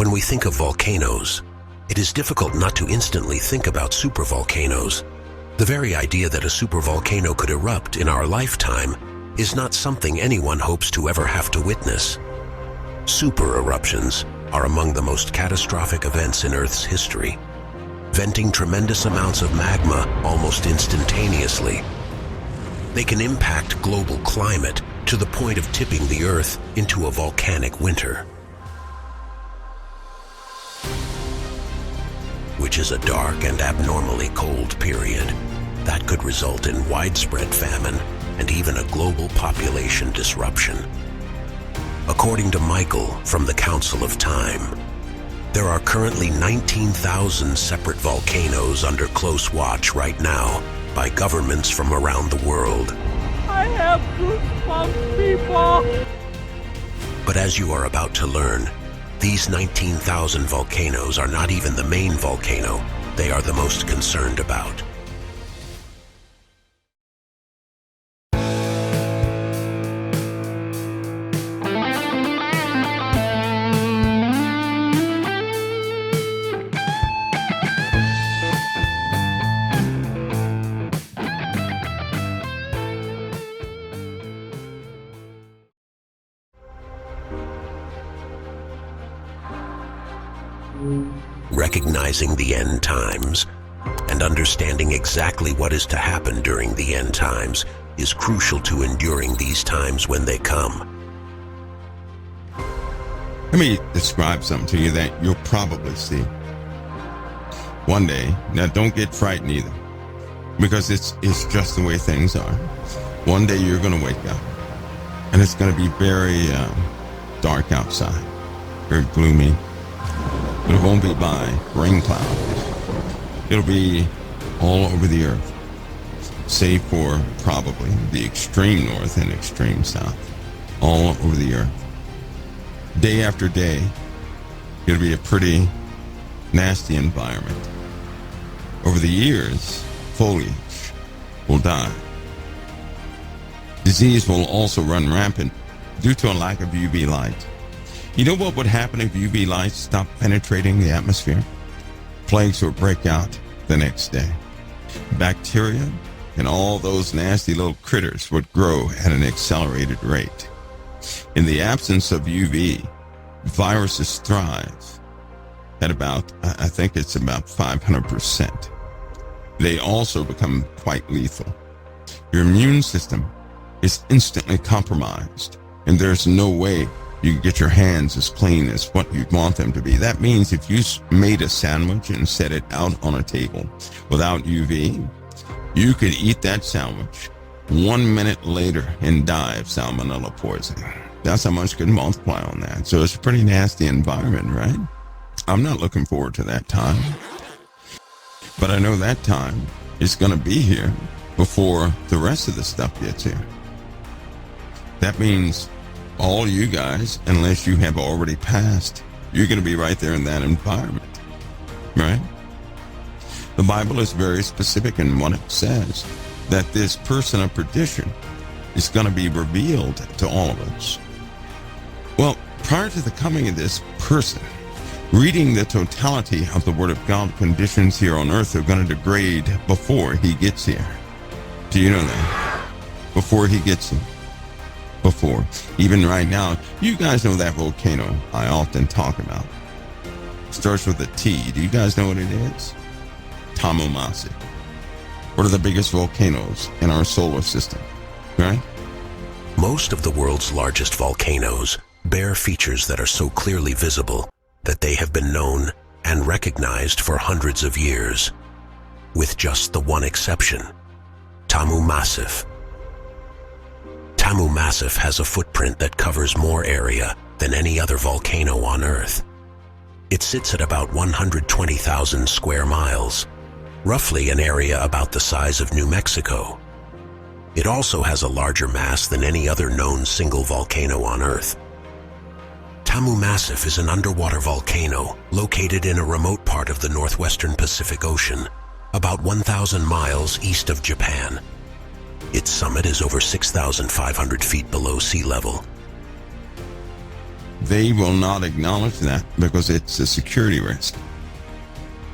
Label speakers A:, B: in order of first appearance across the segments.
A: When we think of volcanoes, it is difficult not to instantly think about supervolcanoes. The very idea that a supervolcano could erupt in our lifetime is not something anyone hopes to ever have to witness. Super eruptions are among the most catastrophic events in Earth's history, venting tremendous amounts of magma almost instantaneously. They can impact global climate to the point of tipping the Earth into a volcanic winter, which is a dark and abnormally cold period that could result in widespread famine and even a global population disruption. According to Michael from the Council of Time, there are currently 19,000 separate volcanoes under close watch right now by governments from around the world.
B: I have goosebumps, people!
A: But as you are about to learn, these 19,000 volcanoes are not even the main volcano they are the most concerned about. Recognizing the end times and understanding exactly what is to happen during the end times is crucial to enduring these times when they come.
C: Let me describe something to you that you'll probably see one day. Now, don't get frightened either, because it's just the way things are. One day you're going to wake up, and it's going to be very dark outside, very gloomy. It won't be by rain clouds. It'll be all over the earth, save for probably the extreme north and extreme south, all over the earth. Day after day, it'll be a pretty nasty environment. Over the years, foliage will die. Disease will also run rampant due to a lack of UV light. You know what would happen if UV light stopped penetrating the atmosphere? Plagues would break out the next day. Bacteria and all those nasty little critters would grow at an accelerated rate. In the absence of UV, viruses thrive at about, I think it's about 500%. They also become quite lethal. Your immune system is instantly compromised, and there's no way you can get your hands as clean as what you want them to be. That means if you made a sandwich and set it out on a table without UV, you could eat that sandwich 1 minute later and die of salmonella poisoning. That's how much could multiply on that. So it's a pretty nasty environment, right? I'm not looking forward to that time. But I know that time is going to be here before the rest of the stuff gets here. That means all you guys, unless you have already passed, you're going to be right there in that environment, right? The Bible is very specific in what it says, that this person of perdition is going to be revealed to all of us. Well, prior to the coming of this person, reading the totality of the Word of God, conditions here on earth are going to degrade before he gets here. Do you know that? Before he gets here. Before. Even right now, you guys know that volcano I often talk about. Starts with a T. Do you guys know what it is? Tamu Massif. One of the biggest volcanoes in our solar system, right?
A: Most of the world's largest volcanoes bear features that are so clearly visible that they have been known and recognized for hundreds of years, with just the one exception, Tamu Massif. Tamu Massif has a footprint that covers more area than any other volcano on Earth. It sits at about 120,000 square miles, roughly an area about the size of New Mexico. It also has a larger mass than any other known single volcano on Earth. Tamu Massif is an underwater volcano located in a remote part of the northwestern Pacific Ocean, about 1,000 miles east of Japan. Its summit is over 6,500 feet below sea level.
C: they will not acknowledge that because it's a security risk.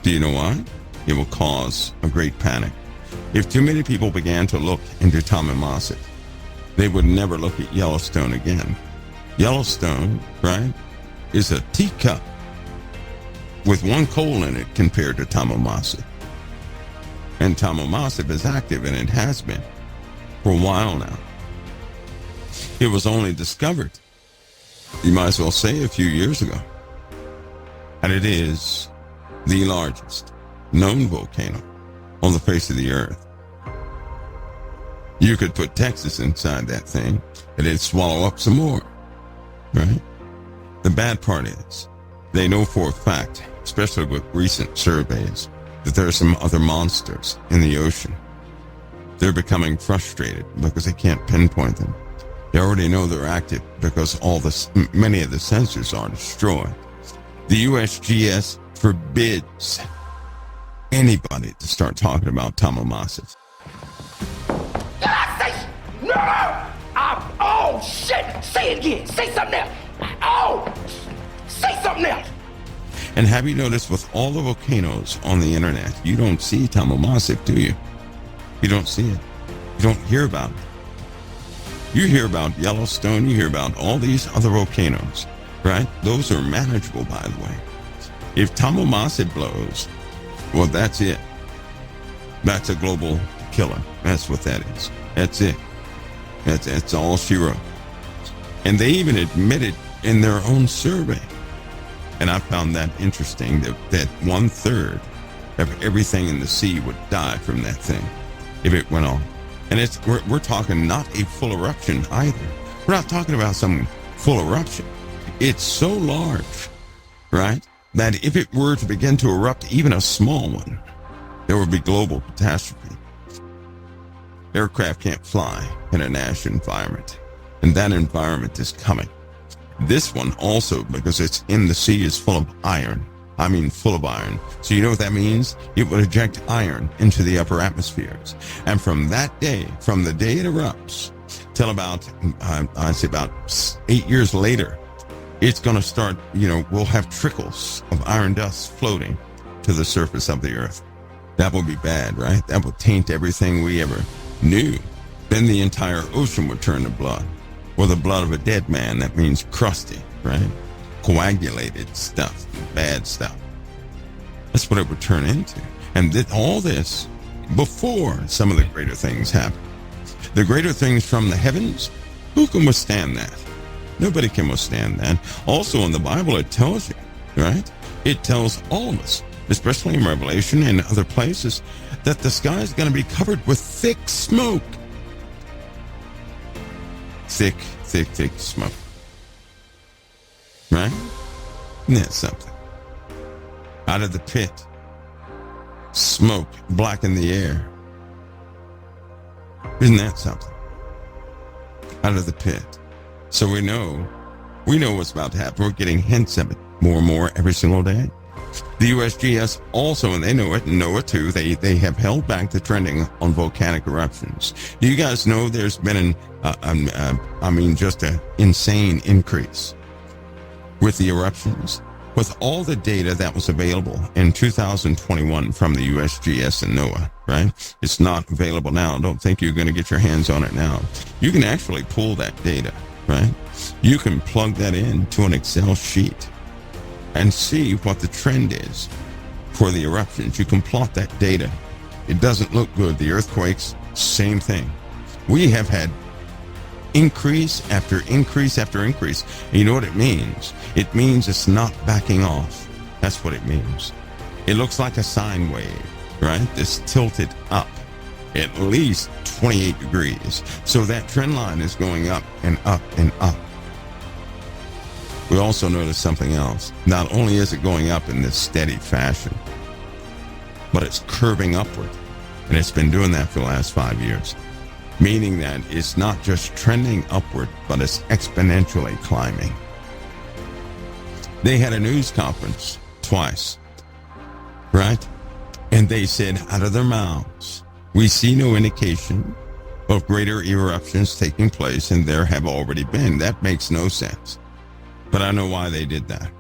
C: Do you know why? It will cause a great panic. If too many people began to look into Tamu Massif, they would never look at Yellowstone again. Yellowstone, right, is a teacup with one coal in it compared to Tamu Massif. And Tamu Massif is active, and it has been for a while now. It was only discovered, you might as well say, a few years ago. And it is the largest known volcano on the face of the earth. You could put Texas inside that thing, and it'd swallow up some more, right? The bad part is, they know for a fact, especially with recent surveys, that there are some other monsters in the ocean. They're becoming frustrated because they can't pinpoint them. They already know they're active because many of the sensors are destroyed. The USGS forbids anybody to start talking about Tamu Massif.
D: Did I say no? Oh shit! Say it again. Say something else. Oh, say something else.
C: And have you noticed with all the volcanoes on the internet, you don't see Tamu Massif, do you? You don't see it. You don't hear about it. You hear about Yellowstone, you hear about all these other volcanoes, right? Those are manageable, by the way. If Tamu Massif blows, well, that's it. That's a global killer. That's what that is. That's it. That's all she wrote. And they even admitted in their own survey, and I found that interesting, that 1/3 of everything in the sea would die from that thing if it went on. And we're talking not a full eruption either. We're not talking about some full eruption. It's so large, right, that if it were to begin to erupt even a small one, there would be global catastrophe. Aircraft can't fly in a Nash environment, and that environment is coming. This one also, because it's in the sea, is full of iron. I mean, full of iron. So you know what that means? It will eject iron into the upper atmospheres. And from that day, from the day it erupts, till about, I'd say about 8 years later, it's going to start, we'll have trickles of iron dust floating to the surface of the earth. That will be bad, right? That will taint everything we ever knew. Then the entire ocean would turn to blood. Or the blood of a dead man. That means crusty, right? Coagulated stuff, bad stuff. That's what it would turn into. And all this before some of the greater things happen. The greater things from the heavens, who can withstand that? Nobody can withstand that. Also in the Bible, it tells you, right? It tells all of us, especially in Revelation and other places, that the sky is going to be covered with thick smoke. Thick smoke. Right? Isn't that something? Out of the pit, smoke blacken the air. Isn't that something? Out of the pit. So we know what's about to happen. We're getting hints of it more and more every single day. The USGS also, and they know it, and NOAA too, they have held back the trending on volcanic eruptions. Do you guys know there's been just an insane increase with the eruptions? With all the data that was available in 2021 from the USGS and NOAA, right? It's not available now. Don't think you're going to get your hands on it now. You can actually pull that data, right? You can plug that into an Excel sheet and see what the trend is for the eruptions. You can plot that data. It doesn't look good. The earthquakes, same thing. We have had increase after increase after increase. And you know what it means? It means it's not backing off. That's what it means. It looks like a sine wave, right? It's tilted up at least 28 degrees. So that trend line is going up and up and up. We also notice something else. Not only is it going up in this steady fashion, but it's curving upward. And it's been doing that for the last 5 years. Meaning that it's not just trending upward, but it's exponentially climbing. They had a news conference twice, right? And they said out of their mouths, we see no indication of greater eruptions taking place, and there have already been. That makes no sense. But I know why they did that.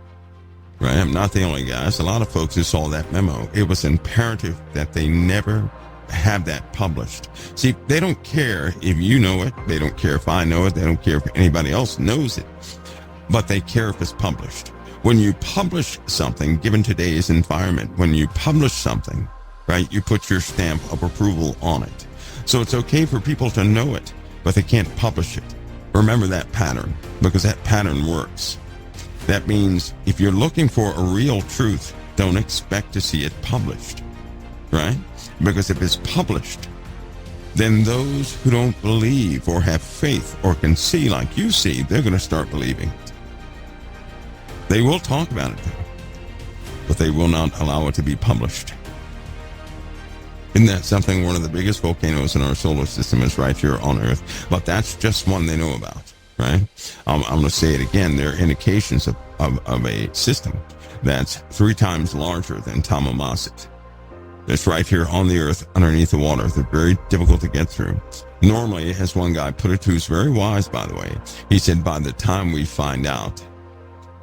C: Right? I'm not the only guy. There's a lot of folks who saw that memo. It was imperative that they never have that published. See, they don't care if you know it. They don't care if I know it. They don't care if anybody else knows it. But they care if it's published. When you publish something, given today's environment, when you publish something, right, you put your stamp of approval on it. So it's okay for people to know it, but they can't publish it. Remember that pattern, because that pattern works. That means if you're looking for a real truth, don't expect to see it published, right? Because if it's published, then those who don't believe or have faith or can see like you see, they're going to start believing it. They will talk about it, though, but they will not allow it to be published. Isn't that something? One of the biggest volcanoes in our solar system is right here on Earth, but that's just one they know about, right? I'm going to say it again. There are indications of a system that's 3 times larger than Tamu Massif. It's right here on the Earth underneath the water. They're very difficult to get through. Normally, as one guy put it, who's very wise, by the way, he said, by the time we find out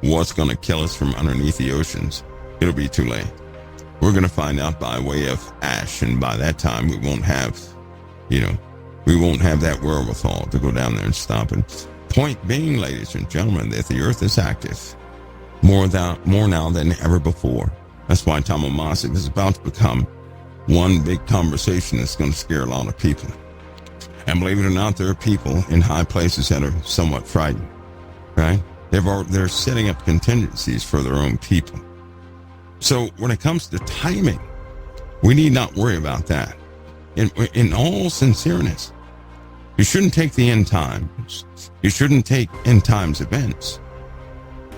C: what's going to kill us from underneath the oceans, it'll be too late. We're going to find out by way of ash, and by that time we won't have, we won't have that wherewithal to go down there and stop it. Point being, ladies and gentlemen, that the Earth is active more now than ever before. That's why Tamu Massif is about to become one big conversation that's going to scare a lot of people. And believe it or not, there are people in high places that are somewhat frightened, right? They're setting up contingencies for their own people. So when it comes to timing, we need not worry about that. In all sincereness, you shouldn't take the end times. You shouldn't take end times events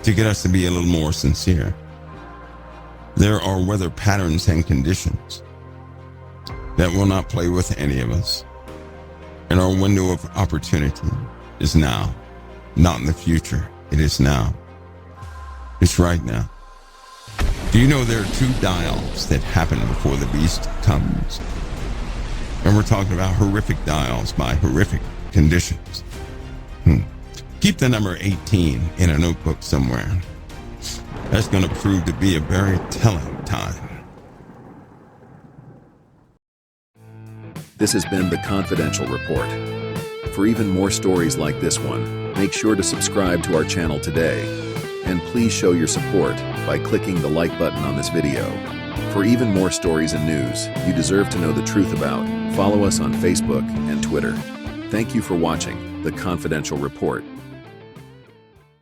C: to get us to be a little more sincere. There are weather patterns and conditions that will not play with any of us. And our window of opportunity is now, not in the future. It is now. It's right now. Do you know there are 2 die-offs that happen before the beast comes? And we're talking about horrific die-offs by horrific conditions. Keep the number 18 in a notebook somewhere. That's going to prove to be a very telling time.
E: This has been the Confidential Report. For even more stories like this one, make sure to subscribe to our channel today. And please show your support by clicking the like button on this video. For even more stories and news you deserve to know the truth about, follow us on Facebook and Twitter. Thank you for watching the Confidential Report.